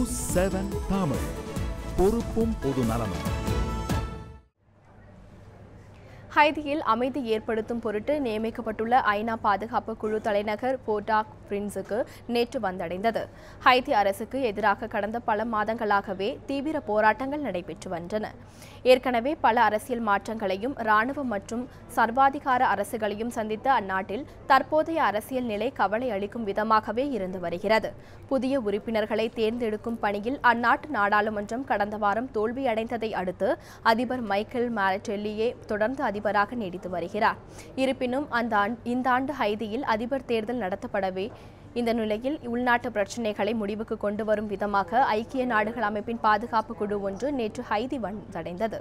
News 7 Tamil, பொறுப்பும் பொது நலமும். ஹைதியில் அமைதி ஏற்படுத்தும் பொருட்டு நியமிக்கப்பட்டுள்ள ஐநா பாதுகாப்பு குழு தலைநகர் போர்ட் பிரின்ஸுக்கு நேற்று வந்தடைந்தது. ஹைதி அரசுக்கு எதிராக கடந்த பல மாதங்களாகவே தீவிர போராட்டங்கள் நடைபெற்று வந்தன. ஏற்கனவே பல அரசியல் மாற்றங்களையும் இராணுவ மற்றும் சர்வாதிகார அரசுகளையும் சந்தித்த அந்நாட்டில் தற்போதைய அரசியல் நிலை கவலை அளிக்கும் விதமாகவே இருந்து வருகிறது. புதிய உறுப்பினர்களை தேர்ந்தெடுக்கும் பணியில் அந்நாட்டு நாடாளுமன்றம் கடந்த வாரம் தோல்வியடைந்ததை அடுத்து அதிபர் மைக்கேல் மாரடெல்லியே தொடர்ந்து அதிபராக நீடித்து வருகிறார். இருப்பினும் இந்த ஆண்டு ஹைதியில் அதிபர் தேர்தல் நடத்தப்படவே இந்த நிலையில் உள்நாட்டு பிரச்சினைகளை முடிவுக்கு கொண்டு வரும் விதமாக ஐக்கிய நாடுகள் அமைப்பின் பாதுகாப்பு குழு ஒன்று நேற்று ஹைதி வந்தடைந்தது.